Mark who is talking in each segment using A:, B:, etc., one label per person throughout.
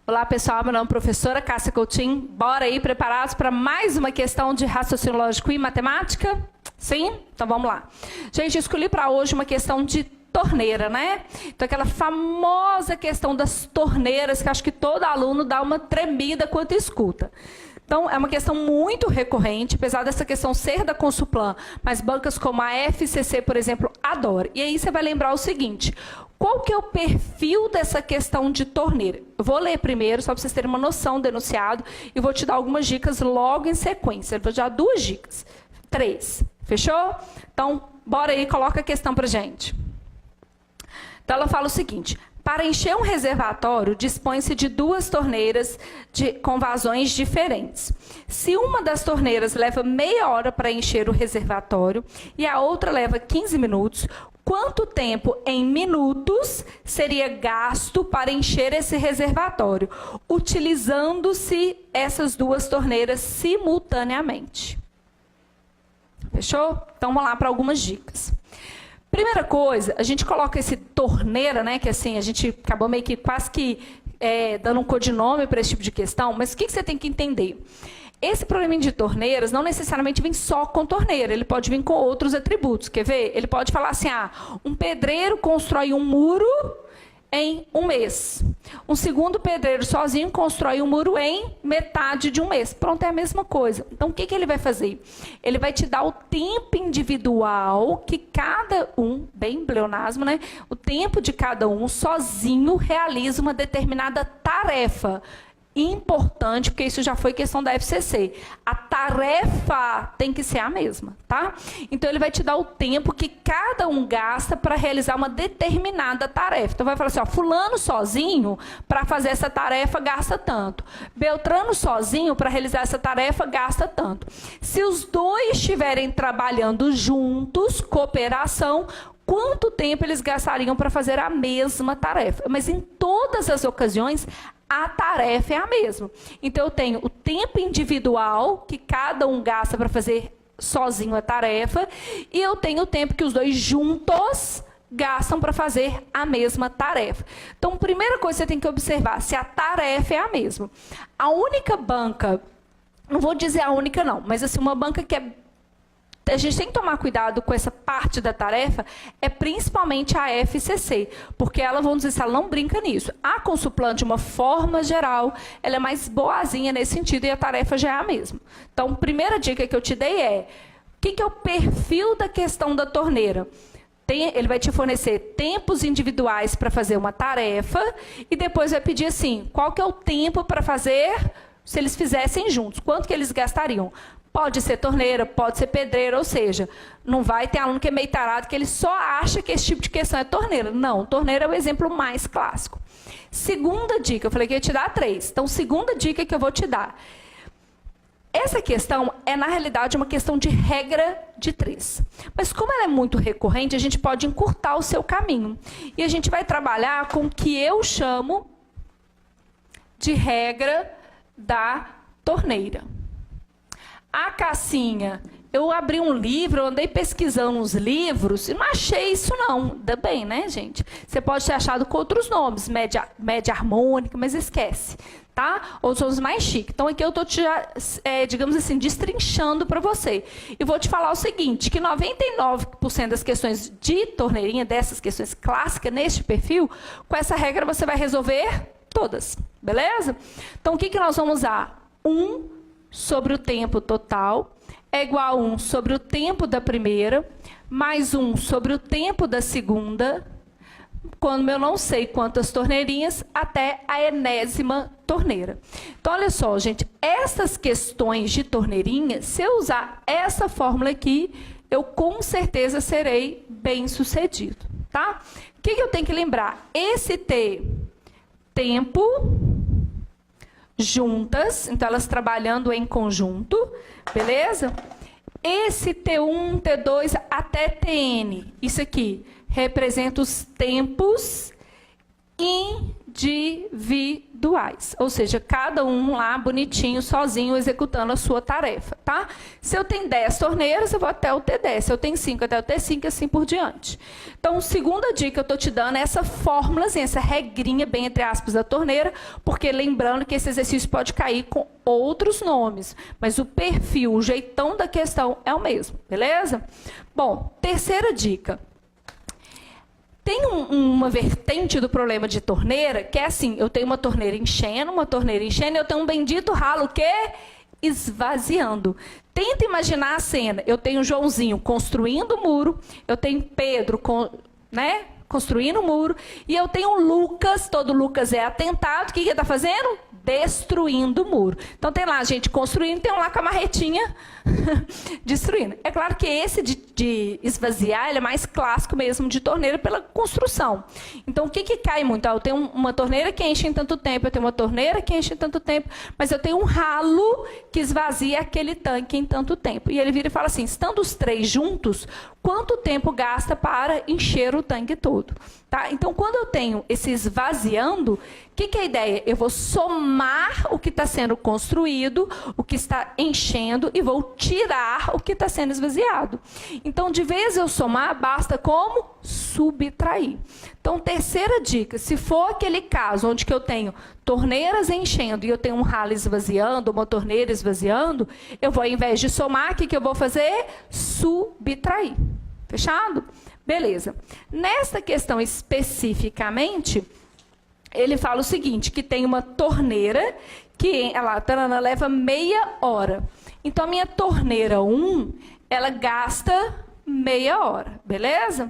A: Olá pessoal, meu nome é professora Cássia Coutinho. Bora aí, preparados para mais uma questão de raciocínio lógico e matemática? Sim? Então vamos lá. Gente, eu escolhi para hoje uma questão de torneira, né? Então aquela famosa questão das torneiras que acho que todo aluno dá uma tremida quando escuta. Então, é uma questão muito recorrente, apesar dessa questão ser da Consulplan, mas bancas como a FCC, por exemplo, adoram. E aí você vai lembrar o seguinte, qual que é o perfil dessa questão de torneira? Eu vou ler primeiro, só para vocês terem uma noção do enunciado, e vou te dar algumas dicas logo em sequência. Eu vou te dar 2 dicas, 3, fechou? Então, bora aí, coloca a questão para gente. Então, ela fala o seguinte... Para encher um reservatório, dispõe-se de 2 torneiras com vazões diferentes. Se uma das torneiras leva meia hora para encher o reservatório e a outra leva 15 minutos, quanto tempo em minutos seria gasto para encher esse reservatório, utilizando-se essas 2 torneiras simultaneamente? Fechou? Então, vamos lá para algumas dicas. Primeira coisa, a gente coloca esse torneira, né, que assim, a gente acabou meio que quase que dando um codinome para esse tipo de questão, mas o que você tem que entender? Esse probleminha de torneiras não necessariamente vem só com torneira, ele pode vir com outros atributos, quer ver? Ele pode falar assim, um pedreiro constrói um muro em 1 mês. Um segundo pedreiro sozinho constrói um muro em metade de 1 mês. Pronto, é a mesma coisa. Então, o que ele vai fazer? Ele vai te dar o tempo individual que cada um, bem pleonasmo, né? O tempo de cada um sozinho realiza uma determinada tarefa. Importante, porque isso já foi questão da FCC. A tarefa tem que ser a mesma, tá? Então, ele vai te dar o tempo que cada um gasta para realizar uma determinada tarefa. Então, vai falar assim, ó, fulano sozinho, para fazer essa tarefa, gasta tanto. Beltrano sozinho, para realizar essa tarefa, gasta tanto. Se os 2 estiverem trabalhando juntos, cooperação, quanto tempo eles gastariam para fazer a mesma tarefa? Mas, em todas as ocasiões, a tarefa é a mesma. Então, eu tenho o tempo individual que cada um gasta para fazer sozinho a tarefa e eu tenho o tempo que os 2 juntos gastam para fazer a mesma tarefa. Então, a primeira coisa que você tem que observar, se a tarefa é a mesma. A única banca, não vou dizer a única não, mas assim, uma banca que a gente tem que tomar cuidado com essa parte da tarefa, é principalmente a FCC, porque ela, vamos dizer, ela não brinca nisso. A Consulplan, de uma forma geral, ela é mais boazinha nesse sentido e a tarefa já é a mesma. Então, a primeira dica que eu te dei é, o que é o perfil da questão da torneira? Ele vai te fornecer tempos individuais para fazer uma tarefa e depois vai pedir assim, qual que é o tempo para fazer, se eles fizessem juntos, quanto que eles gastariam? Pode ser torneira, pode ser pedreiro, ou seja, não vai ter aluno que é meio tarado, que ele só acha que esse tipo de questão é torneira. Não, torneira é o exemplo mais clássico. Segunda dica, eu falei que ia te dar 3. Então, segunda dica que eu vou te dar. Essa questão é, na realidade, uma questão de regra de 3. Mas como ela é muito recorrente, a gente pode encurtar o seu caminho. E a gente vai trabalhar com o que eu chamo de regra da torneira. A Cassinha, eu abri um livro, eu andei pesquisando uns livros e não achei isso não. Ainda bem, né, gente? Você pode ter achado com outros nomes, média harmônica, mas esquece, tá? Outros mais chiques. Então, aqui eu estou, digamos assim, destrinchando para você. E vou te falar o seguinte, que 99% das questões de torneirinha, dessas questões clássicas, neste perfil, com essa regra você vai resolver todas, beleza? Então, o que nós vamos usar? 1 sobre o tempo total é igual a 1 sobre o tempo da primeira, mais 1 sobre o tempo da segunda, quando eu não sei quantas torneirinhas, até a enésima torneira. Então, olha só, gente, essas questões de torneirinha, se eu usar essa fórmula aqui, eu com certeza serei bem sucedido, tá? O que eu tenho que lembrar? Esse tempo juntas, então elas trabalhando em conjunto, beleza? Esse T1, T2 até Tn, isso aqui representa os tempos individuais individuais, ou seja, cada um lá bonitinho, sozinho, executando a sua tarefa, tá? Se eu tenho 10 torneiras, eu vou até o T10, se eu tenho 5, até o T5 e assim por diante. Então, segunda dica que eu estou te dando é essa fórmulazinha, essa regrinha, bem entre aspas, da torneira, porque lembrando que esse exercício pode cair com outros nomes, mas o perfil, o jeitão da questão é o mesmo, beleza? Bom, terceira dica. Tem uma vertente do problema de torneira, que é assim, eu tenho uma torneira enchendo, e eu tenho um bendito ralo que esvaziando. Tenta imaginar a cena, eu tenho Joãozinho construindo o muro, eu tenho Pedro, construindo o muro, e eu tenho Lucas, todo Lucas é atentado, o que ele está fazendo? Destruindo o muro. Então tem lá a gente construindo, tem um lá com a marretinha destruindo. É claro que esse de esvaziar, ele é mais clássico mesmo de torneira pela construção. Então o que cai muito? Eu tenho uma torneira que enche em tanto tempo, eu tenho uma torneira que enche em tanto tempo, mas eu tenho um ralo que esvazia aquele tanque em tanto tempo. E ele vira e fala assim, estando os três juntos, quanto tempo gasta para encher o tanque todo? Tá? Então, quando eu tenho esse esvaziando, o que é a ideia? Eu vou somar o que está sendo construído, o que está enchendo, e vou tirar o que está sendo esvaziado. Então, de vez eu somar, basta como? Subtrair. Então, terceira dica, se for aquele caso onde que eu tenho torneiras enchendo e eu tenho um ralo esvaziando, uma torneira esvaziando, eu vou, ao invés de somar, o que eu vou fazer? Subtrair. Fechado? Beleza. Nesta questão especificamente, ele fala o seguinte, que tem uma torneira que ela leva meia hora. Então, a minha torneira 1, ela gasta meia hora, beleza?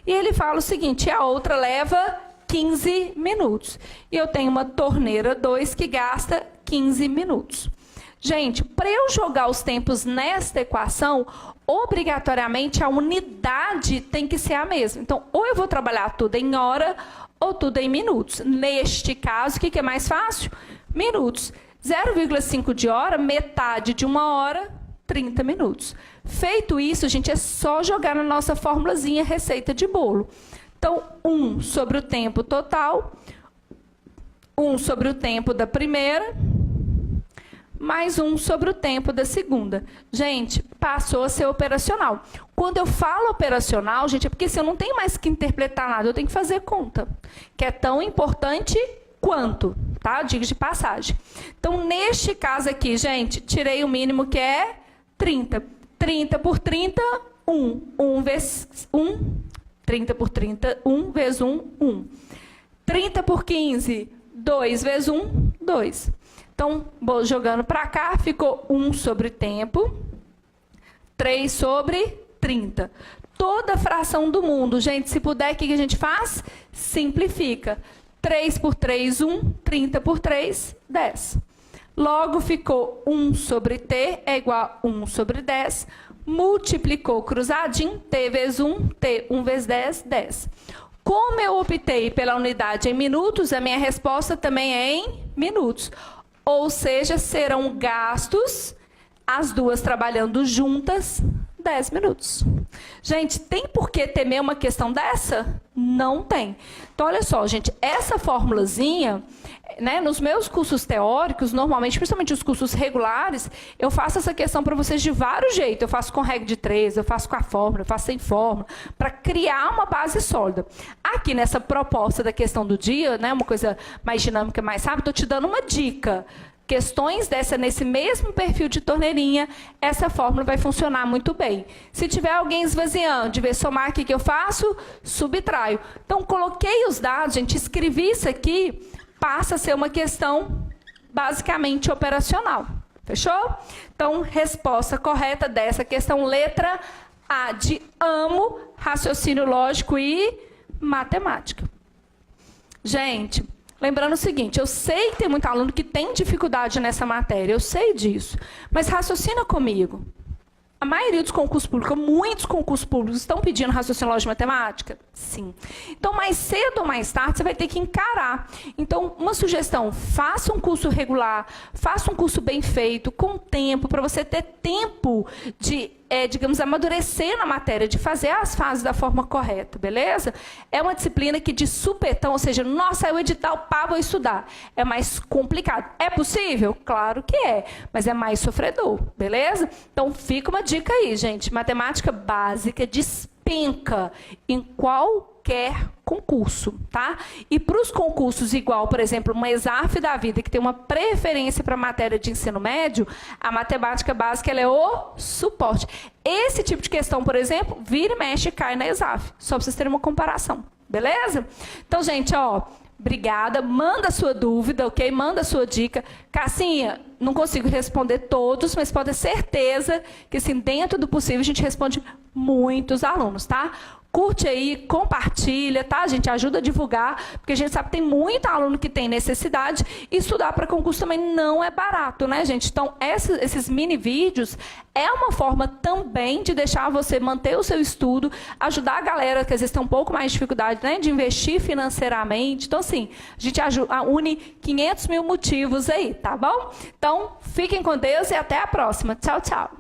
A: E ele fala o seguinte, a outra leva 15 minutos. E eu tenho uma torneira 2 que gasta 15 minutos. Gente, para eu jogar os tempos nesta equação, obrigatoriamente a unidade tem que ser a mesma. Então, ou eu vou trabalhar tudo em hora, ou tudo em minutos. Neste caso, o que é mais fácil? Minutos. 0,5 de hora, metade de uma hora, 30 minutos. Feito isso, gente, é só jogar na nossa formulazinha receita de bolo. Então, 1 sobre o tempo total, 1 sobre o tempo da primeira, mais 1 sobre o tempo da segunda. Gente, passou a ser operacional. Quando eu falo operacional, gente, é porque se eu não tenho mais que interpretar nada, eu tenho que fazer conta, que é tão importante quanto, tá? Diga de passagem. Então, neste caso aqui, gente, tirei o mínimo que é 30. 30 por 30, 1. 1 vezes 1. 30 por 30, 1 vezes 1, 1. 30 por 15, 2 vezes 1, 2. Então, jogando para cá, ficou 1 sobre tempo, 3 sobre 30. Toda fração do mundo, gente, se puder, o que a gente faz? Simplifica. 3 por 3, 1, 30 por 3, 10. Logo, ficou 1 sobre t é igual a 1 sobre 10. Multiplicou cruzadinho, t vezes 1, t, 1 vezes 10, 10. Como eu optei pela unidade em minutos, a minha resposta também é em minutos. Ou seja, serão gastos, as duas trabalhando juntas, 10 minutos. Gente, tem por que temer uma questão dessa? Não tem. Então, olha só, gente, essa formulazinha, né, nos meus cursos teóricos, normalmente, principalmente os cursos regulares, eu faço essa questão para vocês de vários jeitos. Eu faço com regra de 3, eu faço com a fórmula, eu faço sem fórmula, para criar uma base sólida. Aqui nessa proposta da questão do dia, né, uma coisa mais dinâmica, mais rápida, estou te dando uma dica. Questões nesse mesmo perfil de torneirinha, essa fórmula vai funcionar muito bem. Se tiver alguém esvaziando, de ver somar, o que eu faço? Subtraio. Então, coloquei os dados, gente, escrevi isso aqui, passa a ser uma questão basicamente operacional. Fechou? Então, resposta correta dessa questão, letra A, de amo, raciocínio lógico e matemática. Gente, lembrando o seguinte, eu sei que tem muito aluno que tem dificuldade nessa matéria, eu sei disso, mas raciocina comigo. A maioria dos concursos públicos, muitos concursos públicos, estão pedindo raciocínio lógico e matemática? Sim. Então, mais cedo ou mais tarde, você vai ter que encarar. Então, uma sugestão, faça um curso regular, faça um curso bem feito, com tempo, para você ter tempo de digamos, amadurecer na matéria, de fazer as fases da forma correta, beleza? É uma disciplina que de supetão, ou seja, nossa, é o edital, pá, vou estudar. É mais complicado. É possível? Claro que é, mas é mais sofredor, beleza? Então, fica uma dica aí, gente. Matemática básica despenca em qualquer concurso, tá? E para os concursos igual, por exemplo, uma ESAF da vida, que tem uma preferência para a matéria de ensino médio, a matemática básica ela é o suporte. Esse tipo de questão, por exemplo, vira e mexe e cai na ESAF, só para vocês terem uma comparação, beleza? Então, gente, ó, obrigada, manda a sua dúvida, ok? Manda a sua dica. Cassinha, não consigo responder todos, mas pode ter certeza que, assim, dentro do possível, a gente responde muitos alunos, tá? Curte aí, compartilha, tá, gente? Ajuda a divulgar, porque a gente sabe que tem muito aluno que tem necessidade e estudar para concurso também não é barato, né, gente? Então, esses mini vídeos é uma forma também de deixar você manter o seu estudo, ajudar a galera que às vezes tem um pouco mais de dificuldade, né, de investir financeiramente. Então, assim, a gente une 500 mil motivos aí, tá bom? Então, fiquem com Deus e até a próxima. Tchau, tchau.